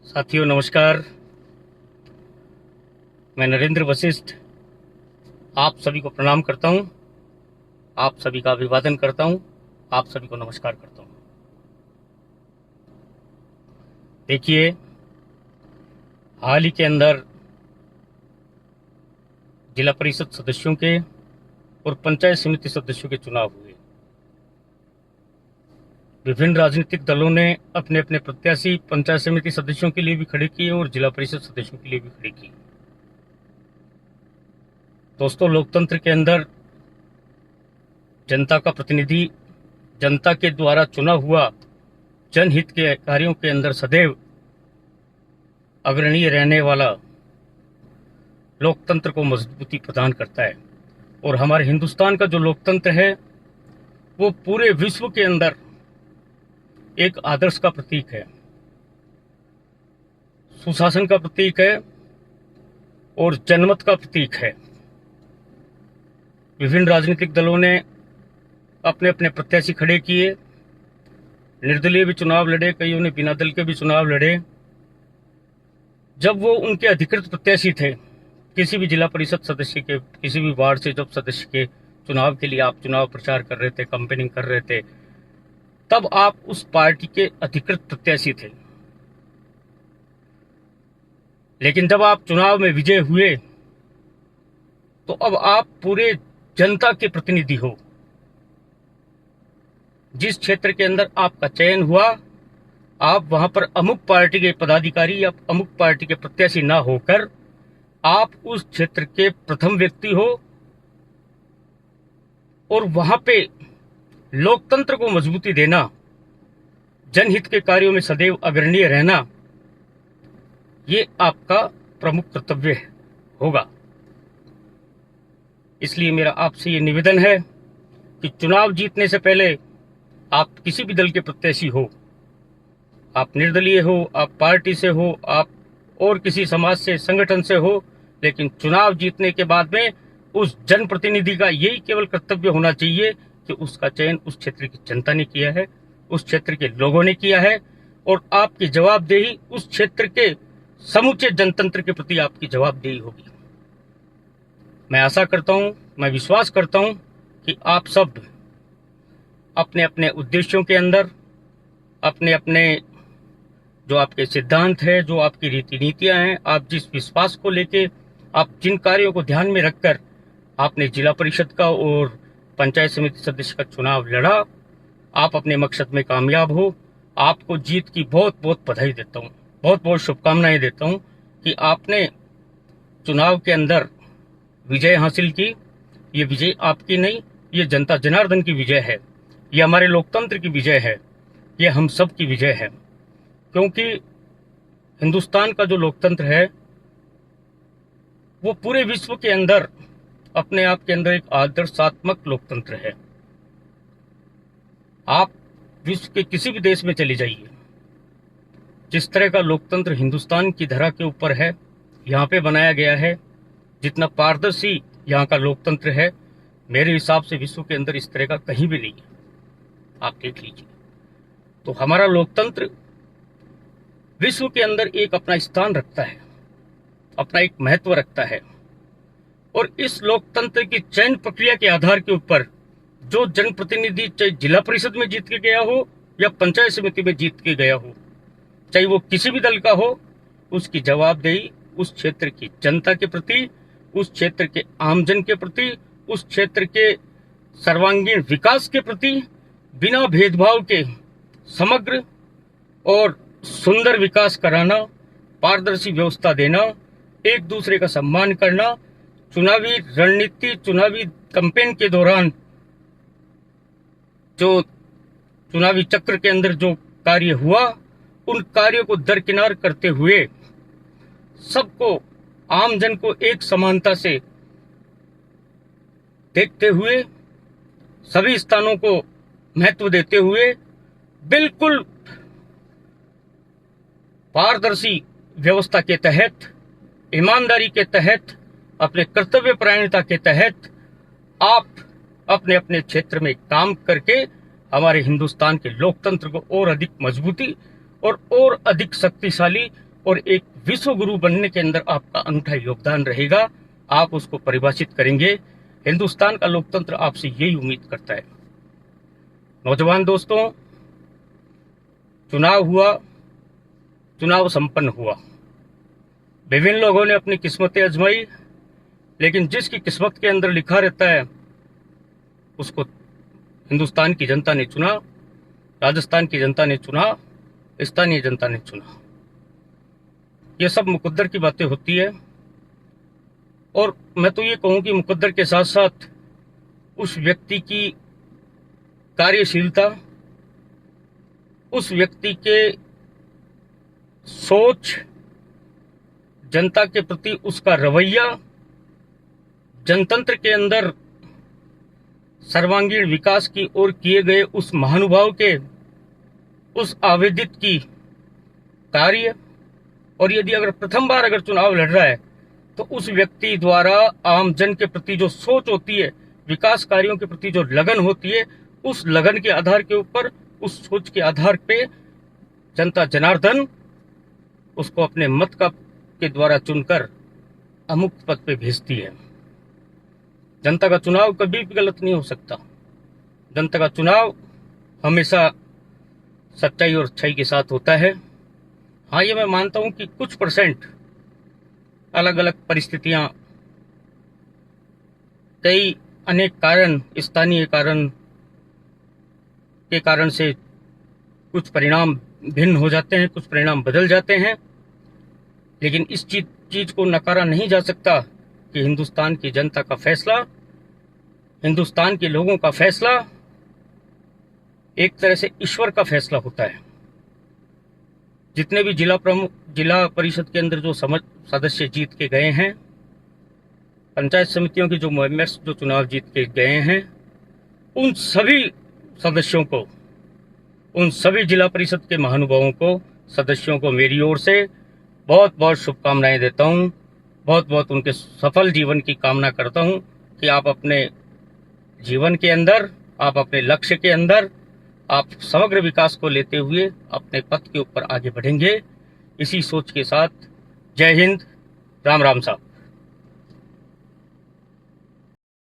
साथियों नमस्कार। मैं नरेंद्र वशिष्ठ आप सभी को प्रणाम करता हूं, आप सभी का अभिवादन करता हूं, आप सभी को नमस्कार करता हूं। देखिए, हाल ही के अंदर जिला परिषद सदस्यों के और पंचायत समिति सदस्यों के चुनाव हुए। विभिन्न राजनीतिक दलों ने अपने अपने प्रत्याशी पंचायत समिति सदस्यों के लिए भी खड़े किए और जिला परिषद सदस्यों के लिए भी खड़े किए। दोस्तों, लोकतंत्र के अंदर जनता का प्रतिनिधि जनता के द्वारा चुना हुआ जनहित के कार्यों के अंदर सदैव अग्रणीय रहने वाला लोकतंत्र को मजबूती प्रदान करता है। और हमारे हिंदुस्तान का जो लोकतंत्र है वो पूरे विश्व के अंदर एक आदर्श का प्रतीक है, सुशासन का प्रतीक है और जनमत का प्रतीक है। विभिन्न राजनीतिक दलों ने अपने अपने प्रत्याशी खड़े किए, निर्दलीय भी चुनाव लड़े, कईयों ने बिना दल के भी चुनाव लड़े। जब वो उनके अधिकृत प्रत्याशी थे, किसी भी जिला परिषद सदस्य के, किसी भी वार्ड से जब सदस्य के चुनाव के लिए आप चुनाव प्रचार कर रहे थे, कैंपेनिंग कर रहे थे, तब आप उस पार्टी के अधिकृत प्रत्याशी थे। लेकिन जब आप चुनाव में विजय हुए तो अब आप पूरे जनता के प्रतिनिधि हो। जिस क्षेत्र के अंदर आपका चयन हुआ, आप वहां पर अमुक पार्टी के पदाधिकारी या अमुक पार्टी के प्रत्याशी ना होकर आप उस क्षेत्र के प्रथम व्यक्ति हो और वहां पे लोकतंत्र को मजबूती देना, जनहित के कार्यों में सदैव अग्रणीय रहना, ये आपका प्रमुख कर्तव्य होगा। इसलिए मेरा आपसे ये निवेदन है कि चुनाव जीतने से पहले आप किसी भी दल के प्रत्याशी हो, आप निर्दलीय हो, आप पार्टी से हो, आप और किसी समाज से, संगठन से हो, लेकिन चुनाव जीतने के बाद में उस जनप्रतिनिधि का यही केवल कर्तव्य होना चाहिए कि उसका चयन उस क्षेत्र की जनता ने किया है, उस क्षेत्र के लोगों ने किया है और आपकी जवाबदेही उस क्षेत्र के समूचे जनतंत्र के प्रति आपकी जवाबदेही होगी। मैं आशा करता हूं, मैं विश्वास करता हूं कि आप सब अपने अपने उद्देश्यों के अंदर, अपने अपने जो आपके सिद्धांत है, जो आपकी रीति नीतियां हैं, आप जिस विश्वास को लेके, आप जिन कार्यों को ध्यान में रखकर आपने जिला परिषद का और पंचायत समिति सदस्य का चुनाव लड़ा, आप अपने मकसद में कामयाब हो। आपको जीत की बहुत बहुत बधाई देता हूं, बहुत बहुत शुभकामनाएं देता हूं कि आपने चुनाव के अंदर विजय हासिल की। ये विजय आपकी नहीं, ये जनता जनार्दन की विजय है, ये हमारे लोकतंत्र की विजय है, ये हम सब की विजय है। क्योंकि हिंदुस्तान का जो लोकतंत्र है वो पूरे विश्व के अंदर अपने आप के अंदर एक आदर्शात्मक लोकतंत्र है। आप विश्व के किसी भी देश में चले जाइए, जिस तरह का लोकतंत्र हिंदुस्तान की धरा के ऊपर है, यहाँ पे बनाया गया है, जितना पारदर्शी यहाँ का लोकतंत्र है, मेरे हिसाब से विश्व के अंदर इस तरह का कहीं भी नहीं है। आप देख लीजिए। तो हमारा लोकतंत्र विश्व के अंदर एक अपना स्थान रखता है, अपना एक महत्व रखता है। और इस लोकतंत्र की चयन प्रक्रिया के आधार के ऊपर जो जनप्रतिनिधि, चाहे जिला परिषद में जीत के गया हो या पंचायत समिति में जीत के गया हो, चाहे वो किसी भी दल का हो, उसकी जवाबदेही उस क्षेत्र की जनता के प्रति, उस क्षेत्र के आमजन के प्रति, उस क्षेत्र के सर्वांगीण विकास के प्रति बिना भेदभाव के समग्र और सुंदर विकास कराना, पारदर्शी व्यवस्था देना, एक दूसरे का सम्मान करना, चुनावी रणनीति, चुनावी कैंपेन के दौरान जो चुनावी चक्र के अंदर जो कार्य हुआ, उन कार्यों को दरकिनार करते हुए सबको, आम जन को एक समानता से देखते हुए, सभी स्थानों को महत्व देते हुए, बिल्कुल पारदर्शी व्यवस्था के तहत, ईमानदारी के तहत, अपने कर्तव्य परायणता के तहत आप अपने अपने क्षेत्र में काम करके हमारे हिंदुस्तान के लोकतंत्र को और अधिक मजबूती और अधिक शक्तिशाली और एक विश्व गुरु बनने के अंदर आपका अनूठा योगदान रहेगा। आप उसको परिभाषित करेंगे। हिंदुस्तान का लोकतंत्र आपसे यही उम्मीद करता है। नौजवान दोस्तों, चुनाव हुआ, चुनाव संपन्न हुआ। विभिन्न लोगों ने अपनी किस्मतें आजमाई, लेकिन जिसकी किस्मत के अंदर लिखा रहता है उसको हिंदुस्तान की जनता ने चुना, राजस्थान की जनता ने चुना, स्थानीय जनता ने चुना। ये सब मुकद्दर की बातें होती है। और मैं तो ये कहूं कि मुकद्दर के साथ साथ उस व्यक्ति की कार्यशीलता, उस व्यक्ति के सोच, जनता के प्रति उसका रवैया, जनतंत्र के अंदर सर्वांगीण विकास की ओर किए गए उस महानुभाव के, उस आवेदित की कार्य, और यदि अगर प्रथम बार अगर चुनाव लड़ रहा है तो उस व्यक्ति द्वारा आम जन के प्रति जो सोच होती है, विकास कार्यों के प्रति जो लगन होती है, उस लगन के आधार के ऊपर, उस सोच के आधार पे जनता जनार्दन उसको अपने मत के द्वारा चुनकर अमुक्त पद पे भेजती है। जनता का चुनाव कभी भी गलत नहीं हो सकता। जनता का चुनाव हमेशा सच्चाई और अच्छाई के साथ होता है। हाँ, ये मैं मानता हूं कि कुछ परसेंट अलग अलग परिस्थितियां, कई अनेक कारण, स्थानीय कारण के कारण से कुछ परिणाम भिन्न हो जाते हैं, कुछ परिणाम बदल जाते हैं, लेकिन इस चीज को नकारा नहीं जा सकता कि हिंदुस्तान की जनता का फैसला, हिंदुस्तान के लोगों का फैसला एक तरह से ईश्वर का फैसला होता है। जितने भी जिला परिषद के अंदर जो सदस्य जीत के गए हैं, पंचायत समितियों की जो मेंबर्स जो चुनाव जीत के गए हैं, उन सभी सदस्यों को, उन सभी जिला परिषद के महानुभावों को, सदस्यों को मेरी ओर से बहुत बहुत शुभकामनाएं देता हूं। बहुत बहुत उनके सफल जीवन की कामना करता हूं कि आप अपने जीवन के अंदर, आप अपने लक्ष्य के अंदर, आप समग्र विकास को लेते हुए अपने पथ के ऊपर आगे बढ़ेंगे। इसी सोच के साथ जय हिंद, राम राम साहब।